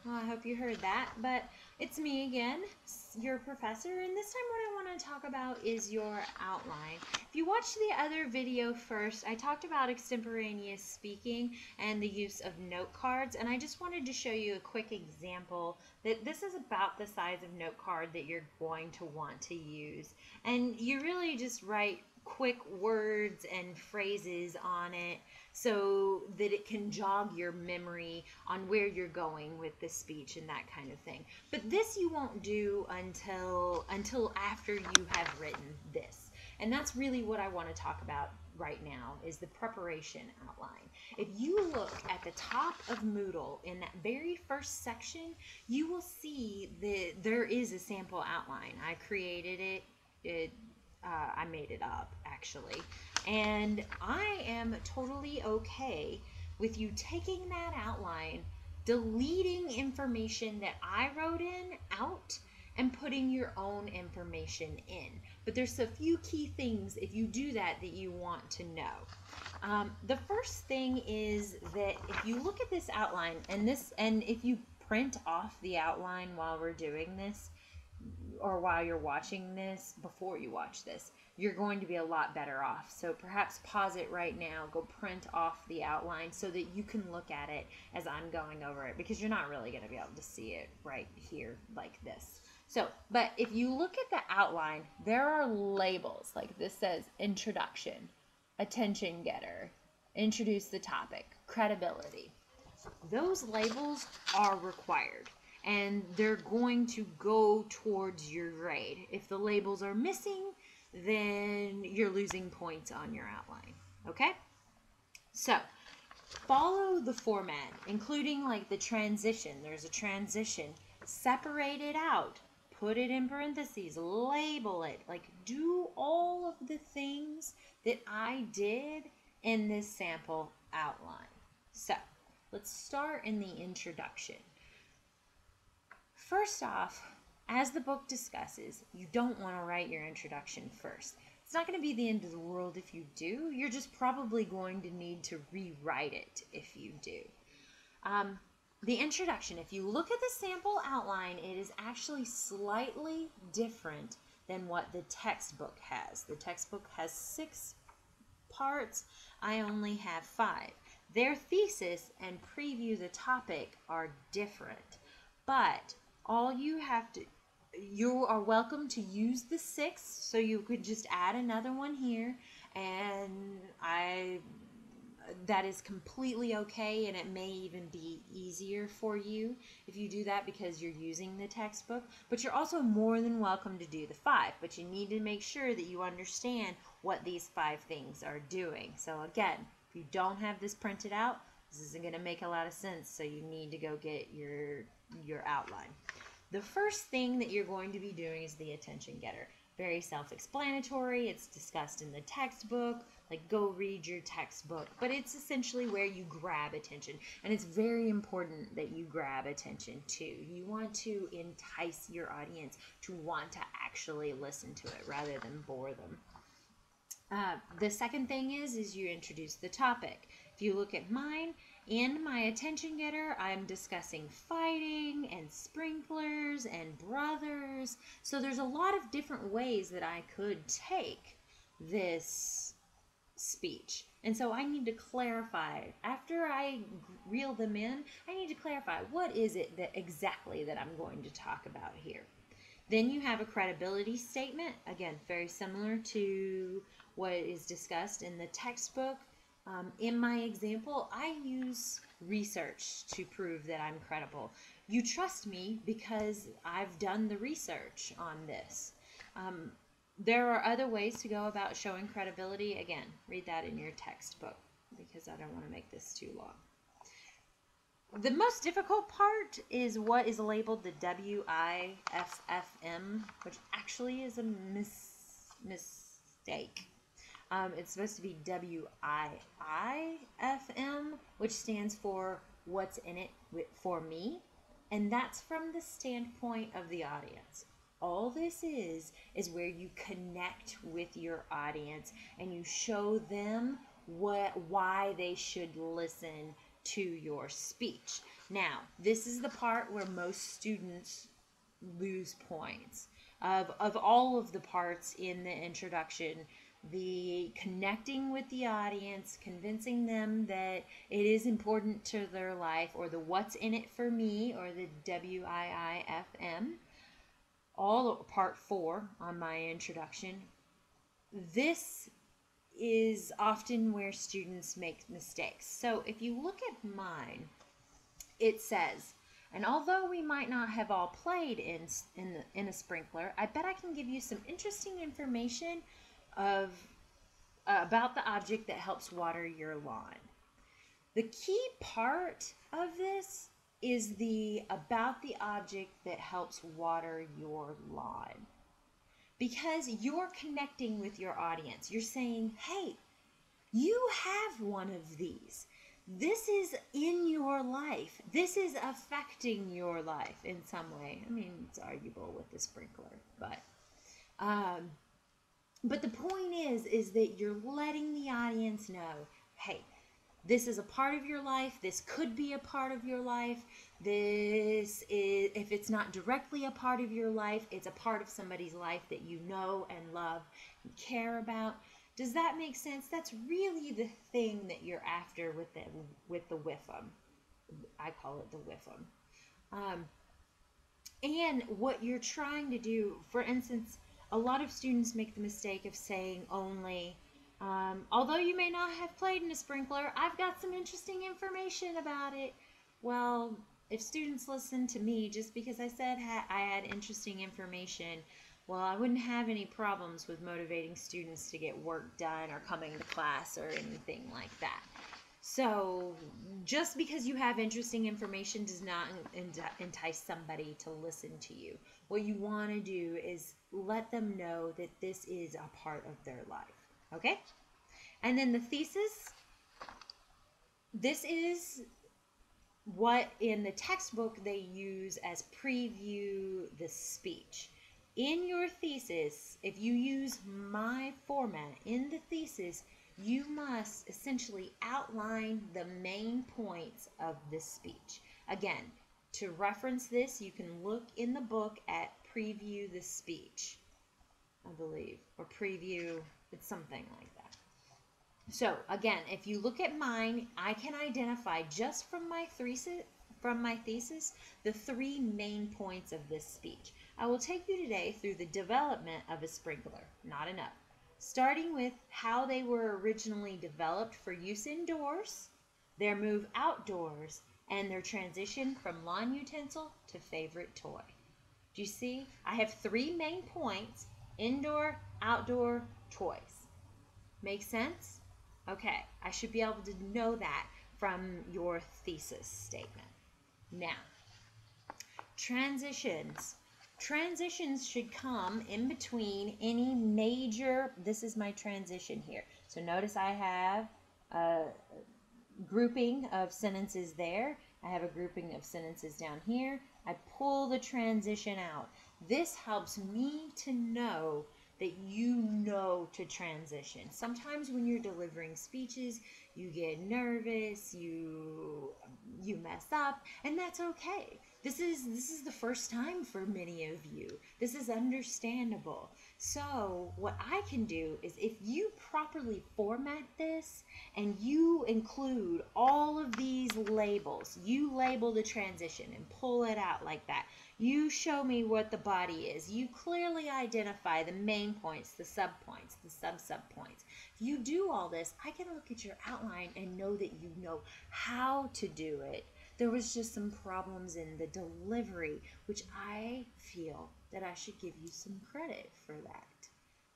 Well, I hope you heard that, but it's me again, your professor, and this time what I want to talk about is your outline. If you watched the other video first, I talked about extemporaneous speaking and the use of note cards, and I just wanted to show you a quick example that this is about the size of note card that you're going to want to use. And you really just write quick words and phrases on it so that it can jog your memory on where you're going with the speech and that kind of thing. But this you won't do until after you have written this. And that's really what I want to talk about right now is the preparation outline. If you look at the top of Moodle in that very first section, you will see that there is a sample outline. I created it. I made it up actually, and I am totally okay with you taking that outline, deleting information that I wrote in out, and putting your own information in. But there's a few key things if you do that you want to know. The first thing is that if you look at this outline and if you print off the outline while we're doing this, or while you're watching this, before you watch this, you're going to be a lot better off. So perhaps pause it right now, go print off the outline so that you can look at it as I'm going over it, because you're not really going to be able to see it right here like this. So, but if you look at the outline, there are labels, like this says introduction, attention getter, introduce the topic, credibility. Those labels are required, and they're going to go towards your grade. If the labels are missing, then you're losing points on your outline. Okay? So, follow the format, including like the transition. There's a transition. Separate it out. Put it in parentheses. Label it. Like, do all of the things that I did in this sample outline. So, let's start in the introduction. First off, as the book discusses, you don't want to write your introduction first. It's not going to be the end of the world if you do. You're just probably going to need to rewrite it if you do. The introduction, if you look at the sample outline, it is actually slightly different than what the textbook has. The textbook has 6 parts. I only have 5. Their thesis and preview the topic are different, but all you have to, you are welcome to use the 6, so you could just add another one here, and that is completely okay, and it may even be easier for you if you do that because you're using the textbook. But you're also more than welcome to do the 5, but you need to make sure that you understand what these 5 things are doing. So again, if you don't have this printed out, this isn't going to make a lot of sense, so you need to go get your outline. The first thing that you're going to be doing is the attention getter. Very self-explanatory. It's discussed in the textbook. Like, go read your textbook. But it's essentially where you grab attention. And it's very important that you grab attention too. You want to entice your audience to want to actually listen to it rather than bore them. The second thing is you introduce the topic. If you look at mine, in my attention getter, I'm discussing fighting and sprinklers and brothers. So there's a lot of different ways that I could take this speech. And so I need to clarify, after I reel them in, I need to clarify what is it that exactly that I'm going to talk about here. Then you have a credibility statement. Again, very similar to what is discussed in the textbook. In my example, I use research to prove that I'm credible. You trust me because I've done the research on this. There are other ways to go about showing credibility. Again, read that in your textbook because I don't want to make this too long. The most difficult part is what is labeled the WIFFM, which actually is a mistake. It's supposed to be WIIFM, which stands for what's in it for me, and that's from the standpoint of the audience. All this is where you connect with your audience and you show them why they should listen to your speech. Now, this is the part where most students lose points. Of all of the parts in the introduction, the connecting with the audience, convincing them that it is important to their life, or the what's in it for me, or the WIIFM, all part 4 on my introduction. This is often where students make mistakes. So if you look at mine, it says, and although we might not have all played in a sprinkler, I bet I can give you some interesting information about the object that helps water your lawn. The key part of this is about the object that helps water your lawn. Because you're connecting with your audience. You're saying, hey, you have one of these. This is in your life. This is affecting your life in some way. I mean, it's arguable with the sprinkler, but the point is that you're letting the audience know, hey, this is a part of your life. This could be a part of your life. This is, if it's not directly a part of your life, it's a part of somebody's life that you know and love and care about. Does that make sense? That's really the thing that you're after with the WIFM. I call it the WIFM. And what you're trying to do, for instance, a lot of students make the mistake of saying only, although you may not have played in a sprinkler, I've got some interesting information about it. Well, if students listen to me just because I said I had interesting information, well, I wouldn't have any problems with motivating students to get work done or coming to class or anything like that. So just because you have interesting information does not entice somebody to listen to you. What you want to do is let them know that this is a part of their life. Okay? And then the thesis, this is what in the textbook they use as preview the speech. In your thesis, if you use my format in the thesis, you must essentially outline the main points of the speech. Again, to reference this, you can look in the book at preview the speech, I believe, or preview, it's something like that. So again, if you look at mine, I can identify just from my thesis the 3 main points of this speech. I will take you today through the development of a sprinkler, not enough, starting with how they were originally developed for use indoors, their move outdoors, and their transition from lawn utensil to favorite toy. Do you see? I have 3 main points: indoor, outdoor, toys. Make sense? Okay, I should be able to know that from your thesis statement. Now, transitions. Transitions should come in between any major, this is my transition here. So notice I have a grouping of sentences there. I have a grouping of sentences down here. I pull the transition out. This helps me to know that you know to transition. Sometimes when you're delivering speeches, you get nervous, you mess up, and that's okay. This is the first time for many of you. This is understandable. So what I can do is, if you properly format this and you include all of these labels, you label the transition and pull it out like that. You show me what the body is. You clearly identify the main points, the sub-points, the sub-points. If you do all this, I can look at your outline and know that you know how to do it. There was just some problems in the delivery, which I feel that I should give you some credit for that.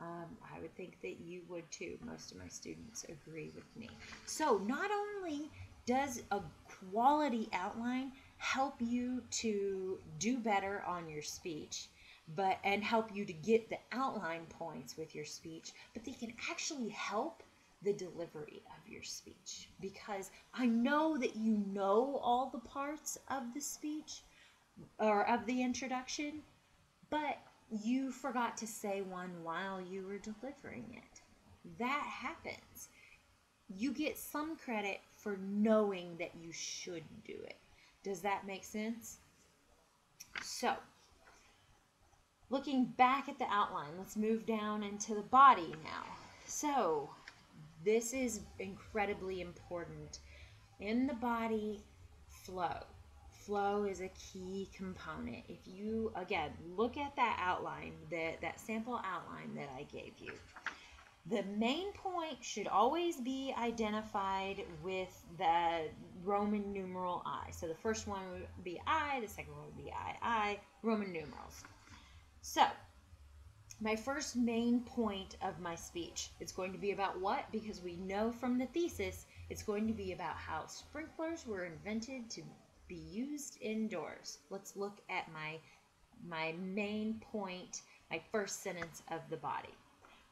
I would think that you would too. Most of my students agree with me. So not only does a quality outline help you to do better on your speech, and help you to get the outline points with your speech, but they can actually help the delivery of your speech, because I know that you know all the parts of the speech or of the introduction, but you forgot to say one while you were delivering it. That happens. You get some credit for knowing that you should do it. Does that make sense? So, looking back at the outline, let's move down into the body now. So, this is incredibly important. In the body, flow. Flow is a key component. If you, again, look at that outline, that sample outline that I gave you, the main point should always be identified with the Roman numeral I. So the first one would be I, the second one would be I, Roman numerals. So, my first main point of my speech, it's going to be about what? Because we know from the thesis, it's going to be about how sprinklers were invented to be used indoors. Let's look at my main point, my first sentence of the body.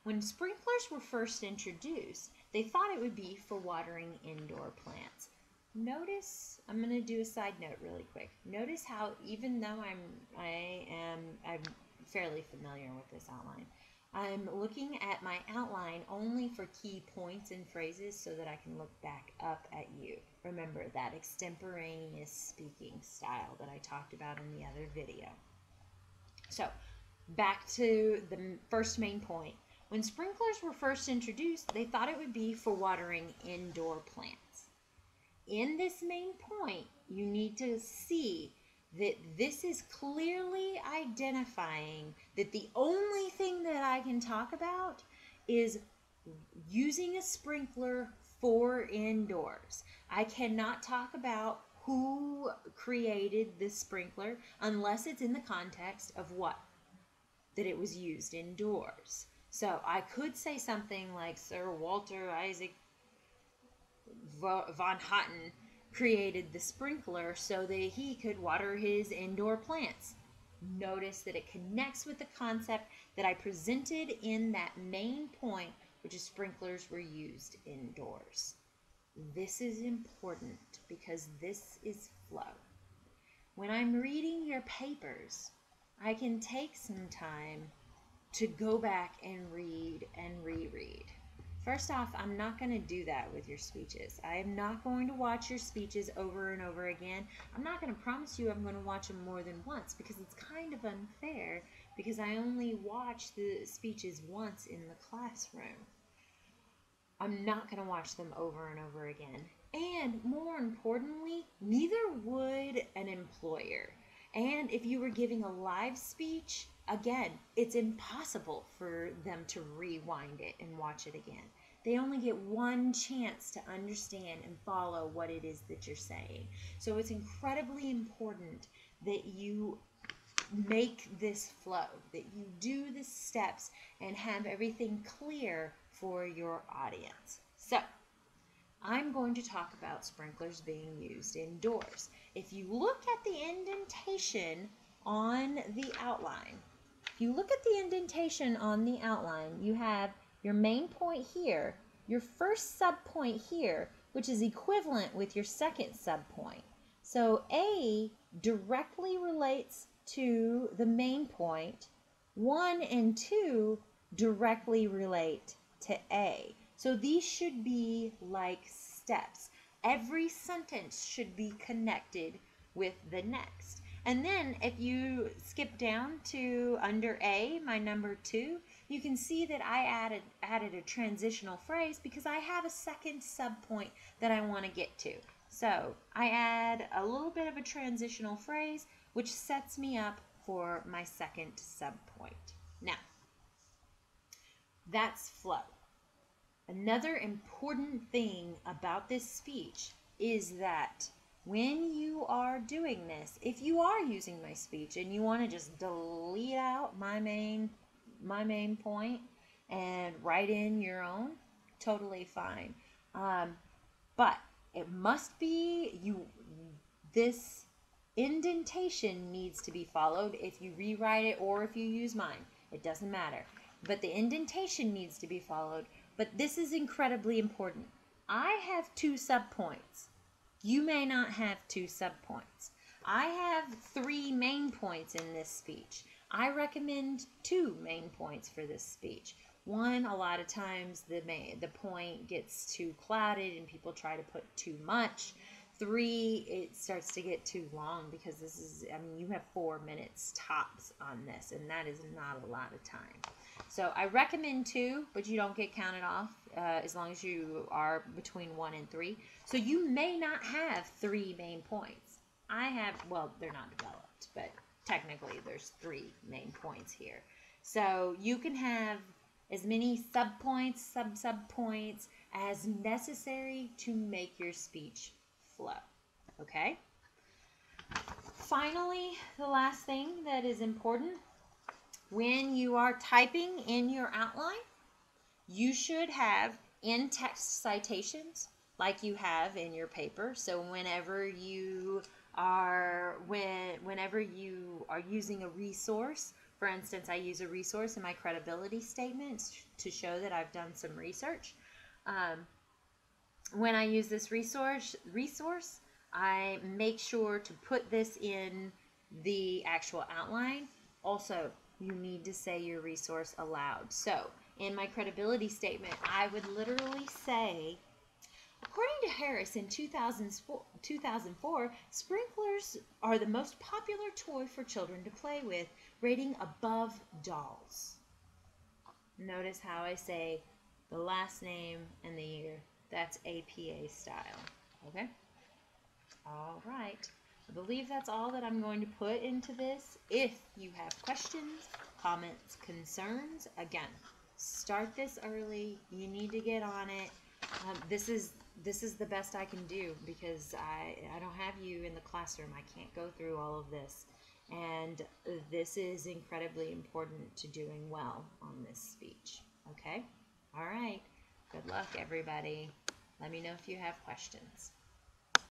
When sprinklers were first introduced, they thought it would be for watering indoor plants. Notice, I'm going to do a side note really quick. Notice how even though I'm fairly familiar with this outline, I'm looking at my outline only for key points and phrases so that I can look back up at you. Remember that extemporaneous speaking style that I talked about in the other video. So, back to the first main point. When sprinklers were first introduced, they thought it would be for watering indoor plants. In this main point, you need to see that this is clearly identifying that the only thing that I can talk about is using a sprinkler for indoors. I cannot talk about who created this sprinkler unless it's in the context of what? That it was used indoors. So I could say something like Sir Walter Isaac von Hotten created the sprinkler so that he could water his indoor plants. Notice that it connects with the concept that I presented in that main point, which is sprinklers were used indoors. This is important because this is flow. When I'm reading your papers, I can take some time to go back and read and reread. First off, I'm not going to do that with your speeches. I am not going to watch your speeches over and over again. I'm not going to promise you I'm going to watch them more than once because it's kind of unfair because I only watch the speeches once in the classroom. I'm not going to watch them over and over again. And more importantly, neither would an employer. And if you were giving a live speech, again, it's impossible for them to rewind it and watch it again. They only get one chance to understand and follow what it is that you're saying. So it's incredibly important that you make this flow, that you do the steps and have everything clear for your audience. So, I'm going to talk about sprinklers being used indoors. If you look at the indentation on the outline, you have your main point here, your first subpoint here, which is equivalent with your second subpoint. So A directly relates to the main point. 1 and 2 directly relate to A. So these should be like steps. Every sentence should be connected with the next. And then if you skip down to under A, my number 2, you can see that I added a transitional phrase because I have a second subpoint that I want to get to. So I add a little bit of a transitional phrase which sets me up for my second subpoint. Now, that's flow. Another important thing about this speech is that when you are doing this, if you are using my speech and you want to just delete out my main point and write in your own, totally fine. But it must be this indentation needs to be followed if you rewrite it or if you use mine. It doesn't matter. But the indentation needs to be followed. But this is incredibly important. I have 2 subpoints. You may not have 2 subpoints. I have 3 main points in this speech. I recommend 2 main points for this speech. One, a lot of times the point gets too clouded and people try to put too much. Three, it starts to get too long because this is, I mean, you have 4 minutes tops on this, and that is not a lot of time. So I recommend 2, but you don't get counted off as long as you are between 1 and 3. So you may not have 3 main points. I have, well, they're not developed, but technically there's 3 main points here. So you can have as many sub-points, sub-points as necessary to make your speech flow. Okay? Finally, the last thing that is important, when you are typing in your outline, you should have in-text citations like you have in your paper. So whenever you are using a resource, for instance, I use a resource in my credibility statements to show that I've done some research. When I use this resource, I make sure to put this in the actual outline. Also, you need to say your resource aloud. So, in my credibility statement, I would literally say, according to Harris in 2004, sprinklers are the most popular toy for children to play with, rating above dolls. Notice how I say the last name and the year. That's APA style. Okay? All right. I believe that's all that I'm going to put into this. If you have questions, comments, concerns, again, start this early. You need to get on it. This is the best I can do because I don't have you in the classroom. I can't go through all of this. And this is incredibly important to doing well on this speech. Okay? All right. Good luck, everybody. Let me know if you have questions.